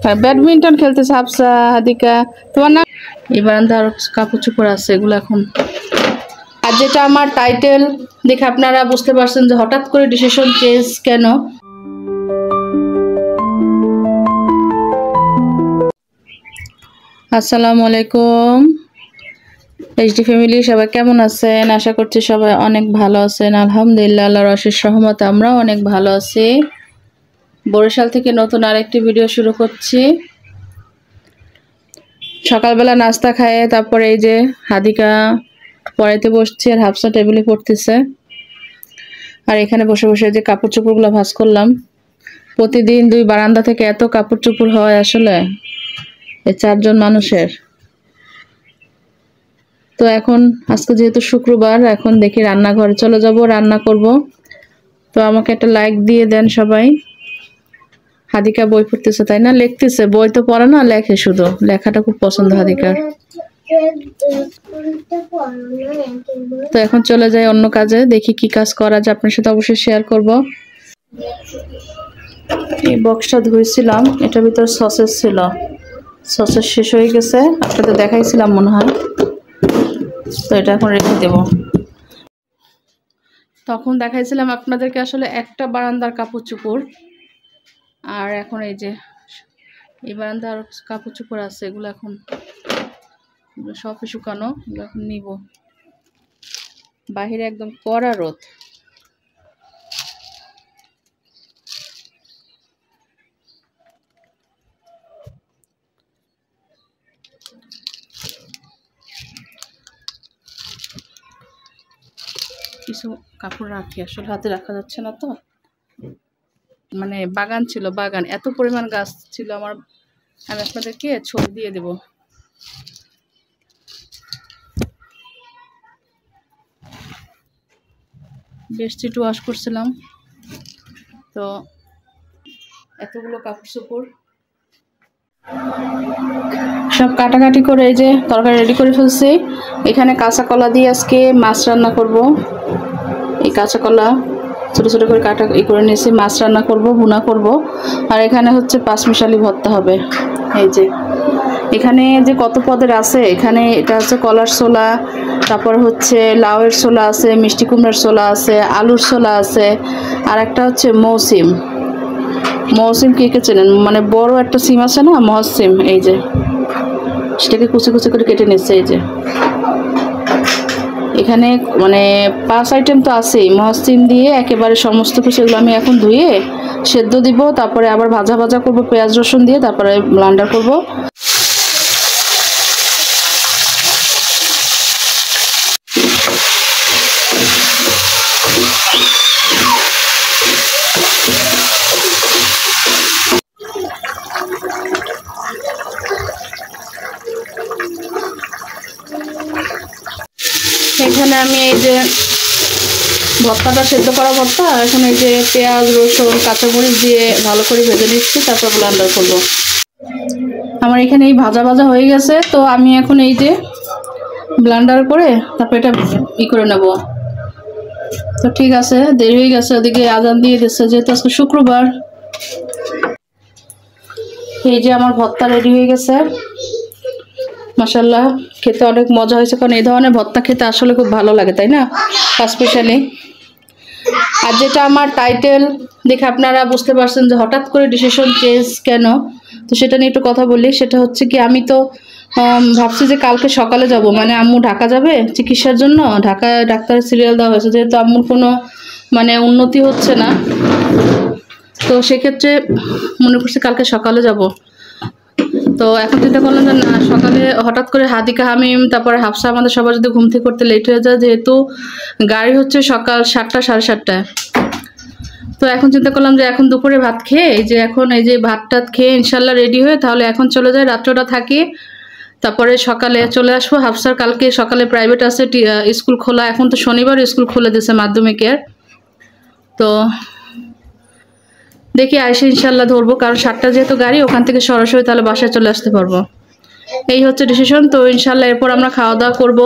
আর badminton খেলতেছে হাফসা হাদিকা তোমার না এই বারান্দা আর কাপড় চোপড় আছে এগুলো এখন আর যেটা আমার টাইটেল দেখে আপনারা বুঝতে পারছেন যে হঠাৎ করে ডিসিশন চেঞ্জ কেন। আসসালামু আলাইকুম এইচডি ফ্যামিলি, সবাই কেমন আছেন? আশা করছি সবাই অনেক ভালো আছেন। আলহামদুলিল্লাহ, আল্লাহর অশেষ রহমতে আমরাও অনেক ভালো আছি। বরিশাল থেকে নতুন আরেকটি ভিডিও শুরু করছি। সকালবেলা নাস্তা খায় তারপরে এই যে হাদিকা পড়াইতে বসছে আর হাফসা টেবিলে পড়তেছে, আর এখানে বসে বসে যে কাপড় চোপড়গুলো ভাঁজ করলাম। প্রতিদিন দুই বারান্দা থেকে এত কাপড় চোপড় হয় আসলে এই 4 জন মানুষের। তো এখন আজকে যেহেতু শুক্রবার, এখন দেখি রান্নাঘরে চলে যাব, রান্না করব। তো আমাকে একটা লাইক দিয়ে দেন সবাই। হাদিকা বই পড়তেছে তাই না? লিখতেছে, বই তো পড়ে না, লেখে শুধু। লেখাটা খুব পছন্দ হাদিকার। তো এখন চলে যাই অন্য কাজে, দেখি কি কাজ করা যায়, আপনার সাথে অবশ্যই শেয়ার করব। এই বক্সটা ধুয়েছিলাম, এটার ভিতর সসেস ছিল, সসেস শেষ হয়ে গেছে, আপনাদের দেখাইছিলাম মনে হয়। তো এটা এখন রেখে দেব। তখন দেখাইছিলাম আপনাদেরকে আসলে একটা বারান্দার কাপড় চোপড়, আর এখন এই যে এই বারান্দার কাপড় চোপড় আছে, এগুলো এখন সব শুকানো, এগুলো এখন নিব। বাহিরে একদম কড়া রোদ। কিছু কাপড় রাখি, আসলে হাতে রাখা যাচ্ছে না তো। মানে বাগান ছিল, বাগান এত পরিমাণ গাছ ছিল আমার, আমি আপনাদেরকে ছবি দিয়ে দেব। বেডশিট ওয়াশ করছিলাম, তো এতগুলো কাপড় চোপড় সব কাটাকাটি করে এই যে তরকারি রেডি করে ফেলছি। এখানে কাঁচা কলা দিয়ে আজকে মাছ রান্না করব। এই কাঁচা কলা ছোটো ছোটো করে কাটা করে নিয়েছি, মাছ রান্না করব, ভুনা করব। আর এখানে হচ্ছে পাঁচমিশালি ভর্তা হবে। এই যে এখানে যে কত পদের আছে, এখানে এটা হচ্ছে কলার ছোলা, তারপর হচ্ছে লাউয়ের ছোলা আছে, মিষ্টি কুমড়ার ছোলা আছে, আলুর ছোলা আছে, আর একটা হচ্ছে মৌসিম। মৌসিম কে চেনেন? মানে বড় একটা সিম আছে না, মহসিম, এই যে সেটাকে কুচি কুচি করে কেটে নিচ্ছে। এই যে এখানে মানে 5 আইটেম তো আছেই। মহসিম দিয়ে একেবারে সমস্ত কিছু, এগুলো আমি এখন ধুয়ে সেদ্ধ দিব, তারপরে আবার ভাজা ভাজা করব পেঁয়াজ রসুন দিয়ে, তারপরে ব্লেন্ডার করব। এখানে আমি এই যে ভর্তাটা সেদ্ধ করা ভর্তা, এখন এই যে পেঁয়াজ রসুন কাঁচামরিচ দিয়ে ভালো করে ভেজে নিচ্ছি, তারপর ব্লেন্ডার করব। আমার এখানে এই ভাজা ভাজা হয়ে গেছে, তো আমি এখন এই যে ব্লেন্ডার করে তারপর এটা করে নেব। তো ঠিক আছে, দেরি হয়ে গেছে, ওদিকে আজান দিয়ে দিচ্ছে যেহেতু আজকে শুক্রবার। এই যে আমার ভর্তা রেডি হয়ে গেছে, মাশাআল্লাহ। খেতে অনেক মজা হয়েছে, কারণ এই ধরনের ভর্তা খেতে আসলে খুব ভালো লাগে, তাই না? স্পেশালি। আর যেটা আমার টাইটেল দেখে আপনারা বুঝতে পারছেন যে হঠাৎ করে ডিসিশন চেঞ্জ কেন, তো সেটা নিয়ে একটু কথা বলি। সেটা হচ্ছে কি, আমি তো ভাবছি যে কালকে সকালে যাব, মানে আম্মু ঢাকা যাবে চিকিৎসার জন্য। ঢাকায় ডাক্তারের সিরিয়াল দেওয়া হয়েছে, যেহেতু আম্মুর কোনো মানে উন্নতি হচ্ছে না, তো সেক্ষেত্রে মনে করছি কালকে সকালে যাব। তো এখন চিন্তা করলাম যে না, সকালে হঠাৎ করে হাদিকা হামিম তারপরে হাফসা আমাদের সবার যদি ঘুম থেকে করতে লেট হয়ে যায়, যেহেতু গাড়ি হচ্ছে সকাল 7টা 7:30টায়। তো এখন চিন্তা করলাম যে এখন দুপুরে ভাত খেয়ে এই যে এখন এই যে ভাত টাত খেয়ে ইনশাল্লাহ রেডি হয়ে তাহলে এখন চলে যায়, রাত্রটা থাকি, তারপরে সকালে চলে আসবো। হাফসার কালকে সকালে প্রাইভেট আছে, স্কুল খোলা, এখন তো শনিবার স্কুল খুলে দিয়েছে মাধ্যমিকের। তো দেখি আইসে ইনশাল্লাহ ধরবো, কারণ 7টা যেহেতু গাড়ি, ওখান থেকে সরাসরি তাহলে বাসায় চলে আসতে পারবো। এই হচ্ছে ডিসিশন। তো ইনশাল্লাহ এরপর আমরা খাওয়া দাওয়া করবো,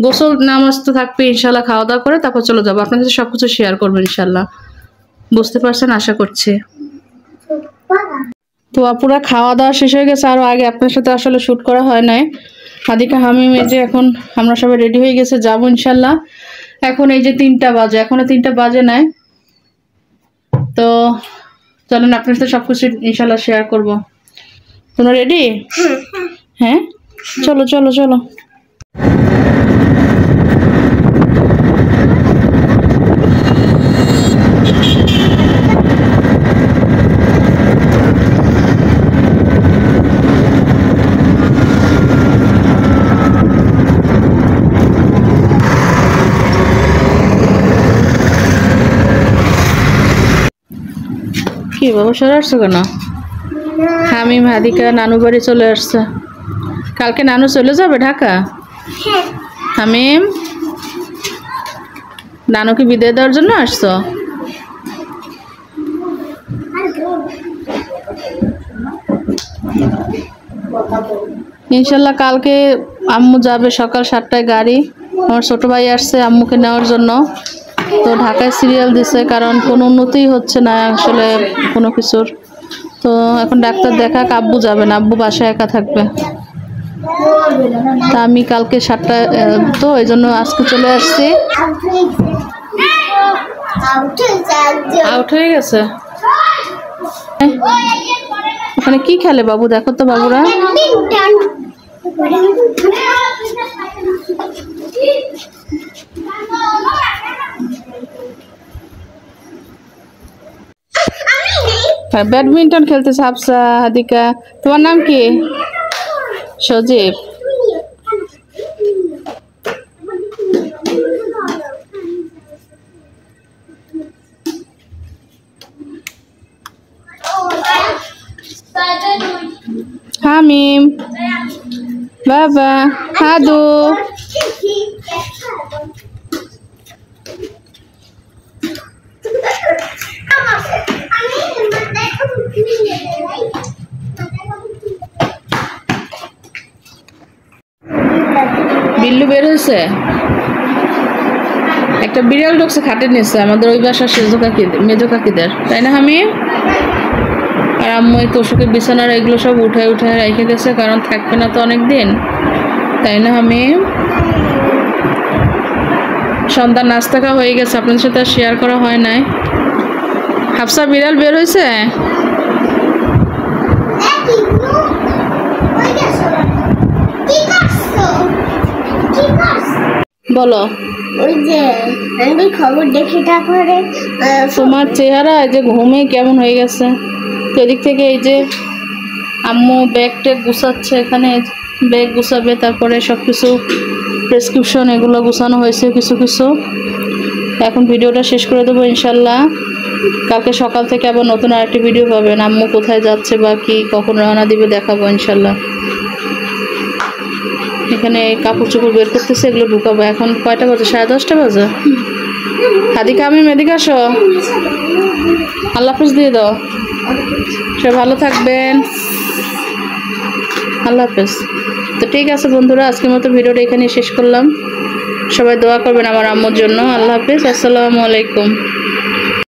গোসল নামাজ তো থাকবে, ইনশাল্লাহ খাওয়া দাওয়া করে তারপর চলে যাবো। আপনার সাথে সবকিছু শেয়ার করবো ইনশাল্লাহ, বুঝতে পারছেন আশা করছি। তো পুরা খাওয়া দাওয়া শেষ হয়ে গেছে, আরও আগে আপনার সাথে আসলে শ্যুট করা হয় নাই। হাদিকা হামিম এই যে এখন আমরা সবাই রেডি হয়ে গেছে, যাবো ইনশাল্লাহ। এখন এই যে 3টা বাজে, এখনো 3টা বাজে নাই। তো চলেন আপনার সাথে সবকিছু ইনশাল্লাহ শেয়ার করবো। তোমরা রেডি? হ্যাঁ, চলো চলো চলো। কি বাবা সরে আসছো কেন? হামিম হাদিকা নানু বাড়ি চলে আসছে। কালকে নানু চলে যাবে ঢাকা। হামিম, নানুকে বিদায় দেওয়ার জন্য আসছো? ইনশাল্লাহ কালকে আম্মু যাবে সকাল 7টায় গাড়ি। আমার ছোট ভাই আসছে আম্মুকে নেওয়ার জন্য। তো ঢাকায় সিরিয়াল দিছে, কারণ কোনো উন্নতি হচ্ছে না আসলে কোনো কিছুর। তো এখন ডাক্তার দেখাক, আব্বু যাবে না, আব্বু বাসায় একা থাকবে। তা আমি কালকে 7টায়, তো এই জন্য আজকে চলে আসছি। আউট হয়ে গেছে। ওখানে কি খেলে বাবু? দেখো তো বাবুরা। ব্যাডমিন্টন খেলতেছে হাফসা, হাদিকা। তোমার নাম কি? সজীব। হামিম, বাবা, হাদু। বিল্লু বের হয়েছে, একটা বিড়াল ঢুকছে খাটের নিচে, আমাদের ওই বাসার মেজো কাকিদের, তাই না হামিম? আর আম্মু এই তোষকের বিছানার এগুলো সব উঠায় উঠায় রেখে দিয়েছে, কারণ থাকবে না তো অনেক দিন, তাই না হামিম? সন্ধ্যা নাস্তা খাওয়া হয়ে গেছে, আপনাদের সাথে আর শেয়ার করা হয় নাই। হাফসা বিড়াল বের হয়েছে। বলো। ওই যে আমি খবর দেখি, তারপরে তোমার চেহারা এই যে ঘুমে কেমন হয়ে গেছে। তো এদিক থেকে এই যে আম্মু ব্যাগ ট্যাগ গুছাচ্ছে, এখানে ব্যাগ গুছাবে, তারপরে সব কিছু প্রেসক্রিপশন এগুলো গুছানো হয়েছে কিছু কিছু। এখন ভিডিওটা শেষ করে দেবো ইনশাল্লাহ। কালকে সকাল থেকে আবার নতুন আরেকটি ভিডিও পাবেন। আম্মু কোথায় যাচ্ছে বা কি কখন রওনা দিবে দেখাবো ইনশাল্লাহ। এখানে কাপড় চোপড় বের করতেছে, এগুলো ঢুকাবো। এখন কয়টা বাজে? 10:30 বাজে। হাদিকা আমি এদিকে আসো। আল্লাহ হাফেজ দিয়ে দাও। সবাই ভালো থাকবেন, আল্লাহ হাফেজ। তো ঠিক আছে বন্ধুরা, আজকের মতো ভিডিওটা এখানে শেষ করলাম। সবাই দোয়া করবেন আমার আম্মুর জন্য। আল্লাহ হাফেজ, আসসালামু আলাইকুম।